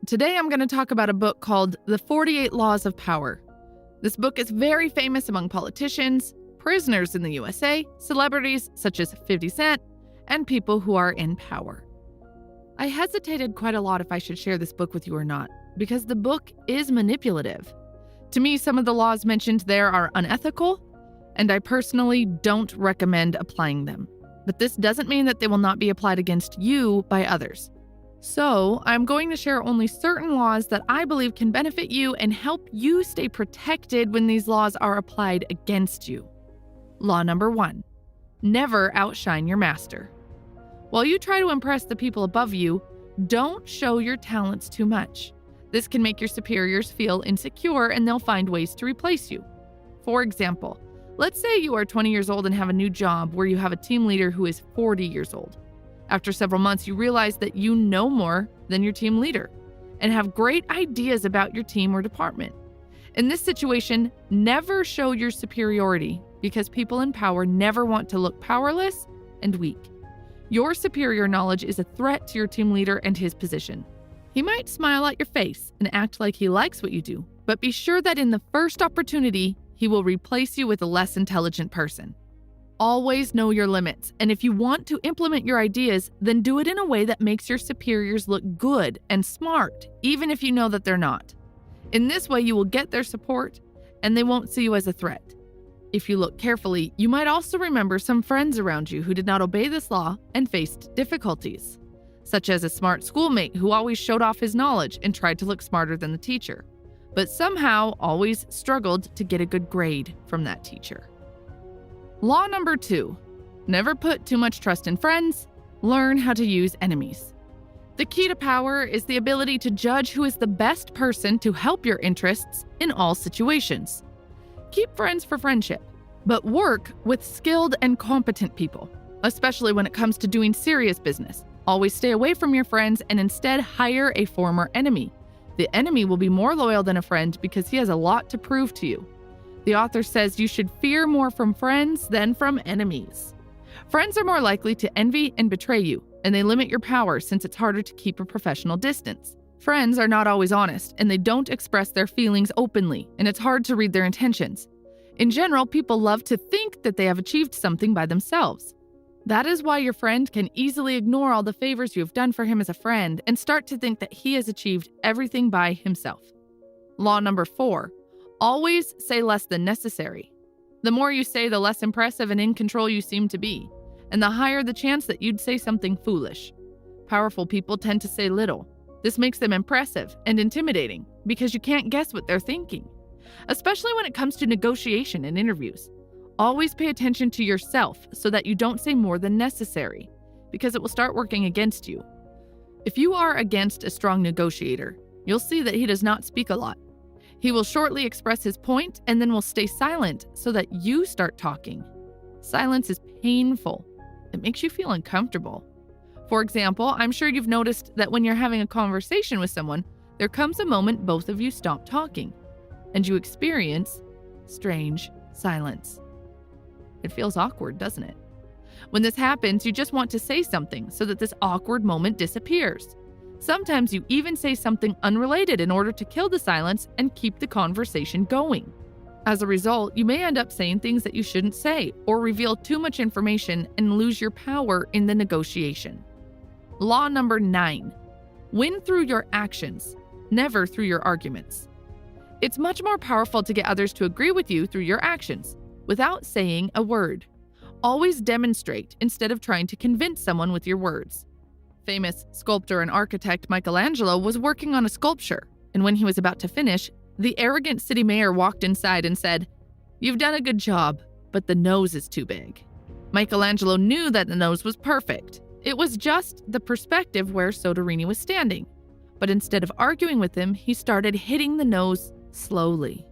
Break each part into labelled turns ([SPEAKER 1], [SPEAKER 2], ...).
[SPEAKER 1] Today I'm going to talk about a book called The 48 Laws of Power. This book is very famous among politicians, prisoners in the USA, celebrities such as 50 Cent, and people who are in power. I hesitated quite a lot if I should share this book with you or not, because the book is manipulative. To me, some of the laws mentioned there are unethical, and I personally don't recommend applying them. But this doesn't mean that they will not be applied against you by others. So, I'm going to share only certain laws that I believe can benefit you and help you stay protected when these laws are applied against you. Law number 1. Never outshine your master. While you try to impress the people above you, don't show your talents too much. This can make your superiors feel insecure and they'll find ways to replace you. For example, let's say you are 20 years old and have a new job where you have a team leader who is 40 years old. After several months, you realize that you know more than your team leader and have great ideas about your team or department. In this situation, never show your superiority because people in power never want to look powerless and weak. Your superior knowledge is a threat to your team leader and his position. He might smile at your face and act like he likes what you do, but be sure that in the first opportunity, he will replace you with a less intelligent person. Always know your limits, and if you want to implement your ideas, then do it in a way that makes your superiors look good and smart, even if you know that they're not. In this way, you will get their support, and they won't see you as a threat. If you look carefully, you might also remember some friends around you who did not obey this law and faced difficulties, such as a smart schoolmate who always showed off his knowledge and tried to look smarter than the teacher, but somehow always struggled to get a good grade from that teacher. Law number 2. Never put too much trust in friends. Learn how to use enemies. The key to power is the ability to judge who is the best person to help your interests in all situations. Keep friends for friendship, but work with skilled and competent people, especially when it comes to doing serious business. Always stay away from your friends and instead hire a former enemy. The enemy will be more loyal than a friend because he has a lot to prove to you. The author says you should fear more from friends than from enemies. Friends are more likely to envy and betray you, and they limit your power since it's harder to keep a professional distance. Friends are not always honest, and they don't express their feelings openly, and it's hard to read their intentions. In general, people love to think that they have achieved something by themselves. That is why your friend can easily ignore all the favors you have done for him as a friend and start to think that he has achieved everything by himself. Law number 4. Always say less than necessary. The more you say, the less impressive and in control you seem to be, and the higher the chance that you'd say something foolish. Powerful people tend to say little. This makes them impressive and intimidating because you can't guess what they're thinking, especially when it comes to negotiation and interviews. Always pay attention to yourself so that you don't say more than necessary, because it will start working against you. If you are against a strong negotiator, you'll see that he does not speak a lot. He will shortly express his point and then will stay silent so that you start talking. Silence is painful. It makes you feel uncomfortable. For example, I'm sure you've noticed that when you're having a conversation with someone, there comes a moment both of you stop talking, and you experience strange silence. It feels awkward, doesn't it? When this happens, you just want to say something so that this awkward moment disappears. Sometimes you even say something unrelated in order to kill the silence and keep the conversation going. As a result, you may end up saying things that you shouldn't say or reveal too much information and lose your power in the negotiation. Law number 9. Win through your actions, never through your arguments. It's much more powerful to get others to agree with you through your actions, without saying a word. Always demonstrate instead of trying to convince someone with your words. Famous sculptor and architect Michelangelo was working on a sculpture, and when he was about to finish, the arrogant city mayor walked inside and said, "You've done a good job, but the nose is too big." Michelangelo knew that the nose was perfect. It was just the perspective where Soderini was standing. But instead of arguing with him, he started hitting the nose slowly.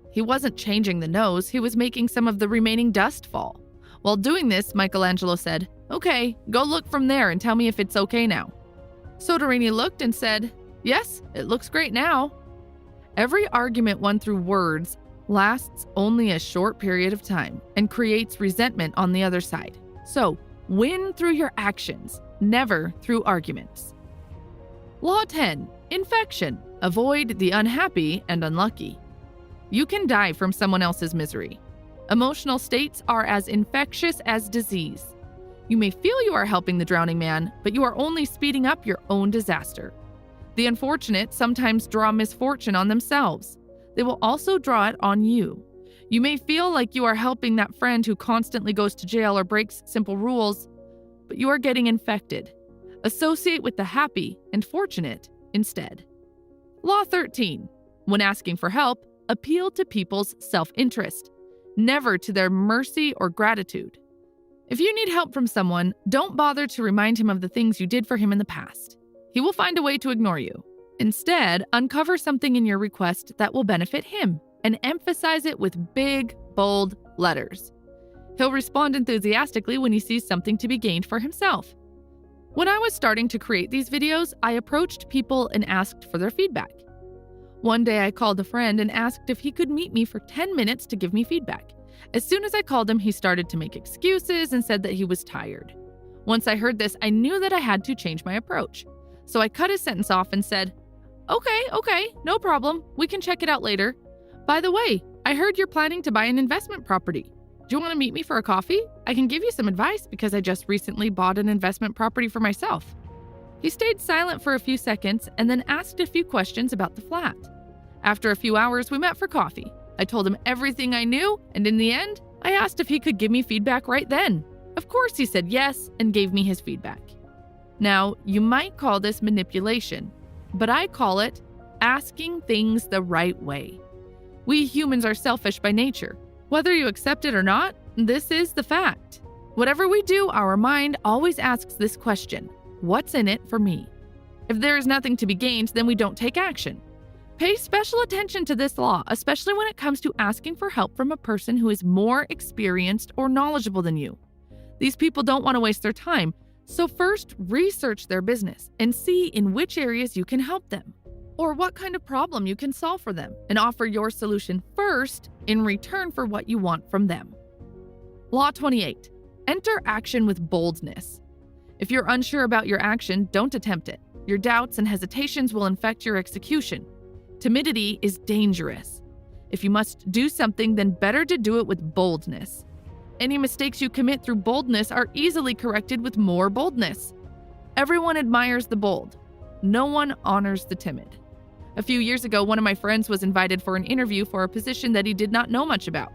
[SPEAKER 1] He wasn't changing the nose, he was making some of the remaining dust fall. While doing this, Michelangelo said, "Okay, go look from there and tell me if it's okay now." Soderini looked and said, "Yes, it looks great now." Every argument won through words lasts only a short period of time and creates resentment on the other side. So, win through your actions, never through arguments. Law 10. Infection. Avoid the unhappy and unlucky. You can die from someone else's misery. Emotional states are as infectious as disease. You may feel you are helping the drowning man, but you are only speeding up your own disaster. The unfortunate sometimes draw misfortune on themselves. They will also draw it on you. You may feel like you are helping that friend who constantly goes to jail or breaks simple rules, but you are getting infected. Associate with the happy and fortunate instead. Law 13. When asking for help, appeal to people's self-interest, never to their mercy or gratitude. If you need help from someone, don't bother to remind him of the things you did for him in the past. He will find a way to ignore you. Instead, uncover something in your request that will benefit him and emphasize it with big, bold letters. He'll respond enthusiastically when he sees something to be gained for himself. When I was starting to create these videos, I approached people and asked for their feedback. One day I called a friend and asked if he could meet me for 10 minutes to give me feedback. As soon as I called him, he started to make excuses and said that he was tired. Once I heard this, I knew that I had to change my approach. So I cut his sentence off and said, Okay, no problem. We can check it out later. By the way, I heard you're planning to buy an investment property. Do you want to meet me for a coffee? I can give you some advice because I just recently bought an investment property for myself. He stayed silent for a few seconds and then asked a few questions about the flat. After a few hours, we met for coffee. I told him everything I knew, and in the end, I asked if he could give me feedback right then. Of course, he said yes and gave me his feedback. Now, you might call this manipulation, but I call it asking things the right way. We humans are selfish by nature. Whether you accept it or not, this is the fact. Whatever we do, our mind always asks this question: what's in it for me? If there is nothing to be gained, then we don't take action. Pay special attention to this law, especially when it comes to asking for help from a person who is more experienced or knowledgeable than you. These people don't want to waste their time, so first research their business and see in which areas you can help them, or what kind of problem you can solve for them, and offer your solution first in return for what you want from them. Law 28. Enter action with boldness. If you're unsure about your action, don't attempt it. Your doubts and hesitations will infect your execution. Timidity is dangerous. If you must do something, then better to do it with boldness. Any mistakes you commit through boldness are easily corrected with more boldness. Everyone admires the bold. No one honors the timid. A few years ago, one of my friends was invited for an interview for a position that he did not know much about.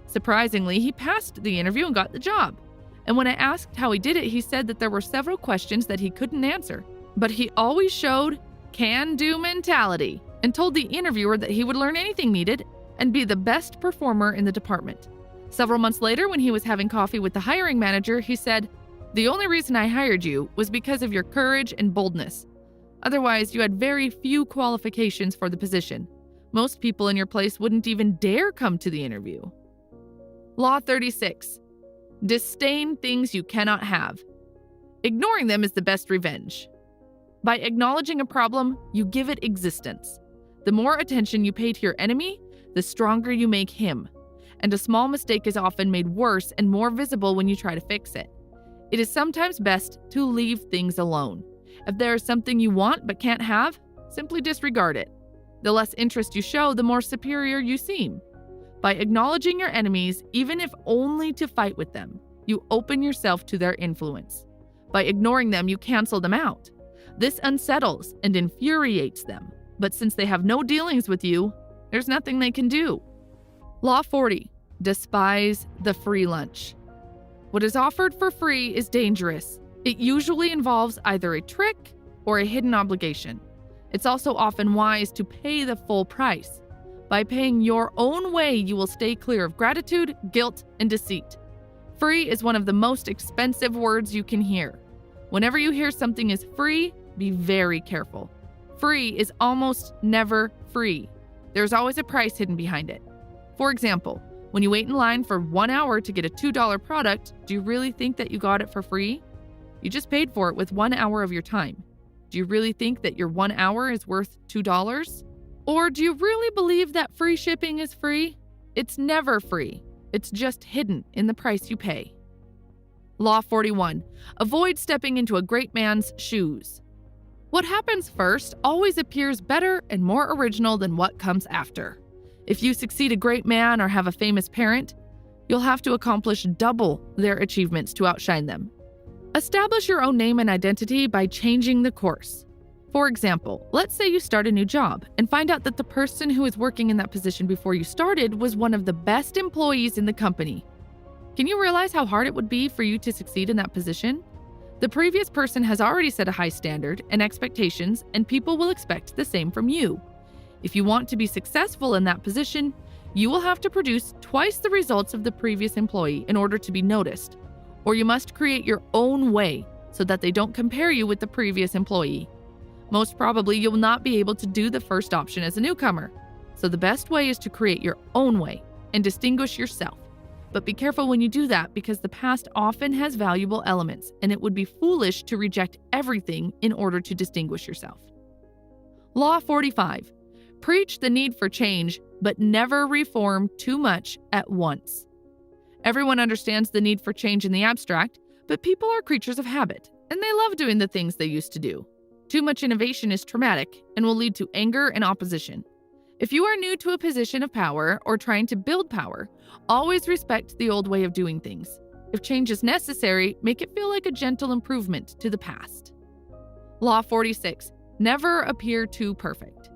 [SPEAKER 1] Surprisingly, he passed the interview and got the job. And when I asked how he did it, he said that there were several questions that he couldn't answer, but he always showed can-do mentality and told the interviewer that he would learn anything needed and be the best performer in the department. Several months later, when he was having coffee with the hiring manager, he said, "The only reason I hired you was because of your courage and boldness. Otherwise, you had very few qualifications for the position. Most people in your place wouldn't even dare come to the interview." Law 36. Disdain things you cannot have. Ignoring them is the best revenge. By acknowledging a problem, you give it existence. The more attention you pay to your enemy, the stronger you make him. And a small mistake is often made worse and more visible when you try to fix it. It is sometimes best to leave things alone. If there is something you want but can't have, simply disregard it. The less interest you show, the more superior you seem. By acknowledging your enemies, even if only to fight with them, you open yourself to their influence. By ignoring them, you cancel them out. This unsettles and infuriates them. But since they have no dealings with you, there's nothing they can do. Law 40. Despise the free lunch. What is offered for free is dangerous. It usually involves either a trick or a hidden obligation. It's also often wise to pay the full price. By paying your own way, you will stay clear of gratitude, guilt, and deceit. Free is one of the most expensive words you can hear. Whenever you hear something is free, be very careful. Free is almost never free. There's always a price hidden behind it. For example, when you wait in line for 1 hour to get a $2 product, do you really think that you got it for free? You just paid for it with 1 hour of your time. Do you really think that your 1 hour is worth $2? Or do you really believe that free shipping is free? It's never free. It's just hidden in the price you pay. Law 41. Avoid stepping into a great man's shoes. What happens first always appears better and more original than what comes after. If you succeed a great man or have a famous parent, you'll have to accomplish double their achievements to outshine them. Establish your own name and identity by changing the course. For example, let's say you start a new job and find out that the person who was working in that position before you started was one of the best employees in the company. Can you realize how hard it would be for you to succeed in that position? The previous person has already set a high standard and expectations, and people will expect the same from you. If you want to be successful in that position, you will have to produce twice the results of the previous employee in order to be noticed, or you must create your own way so that they don't compare you with the previous employee. Most probably, you'll not be able to do the first option as a newcomer, so the best way is to create your own way and distinguish yourself. But be careful when you do that, because the past often has valuable elements, and it would be foolish to reject everything in order to distinguish yourself. Law 45. Preach the need for change, but never reform too much at once. Everyone understands the need for change in the abstract, but people are creatures of habit, and they love doing the things they used to do. Too much innovation is traumatic and will lead to anger and opposition. If you are new to a position of power or trying to build power, always respect the old way of doing things. If change is necessary, make it feel like a gentle improvement to the past. Law 46. Never appear too perfect.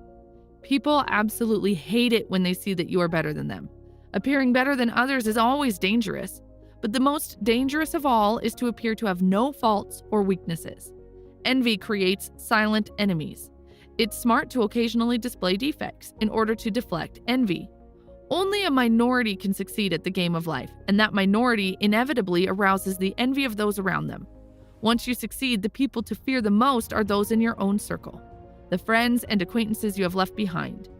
[SPEAKER 1] People absolutely hate it when they see that you are better than them. Appearing better than others is always dangerous, but the most dangerous of all is to appear to have no faults or weaknesses. Envy creates silent enemies. It's smart to occasionally display defects in order to deflect envy. Only a minority can succeed at the game of life, and that minority inevitably arouses the envy of those around them. Once you succeed, the people to fear the most are those in your own circle, the friends and acquaintances you have left behind.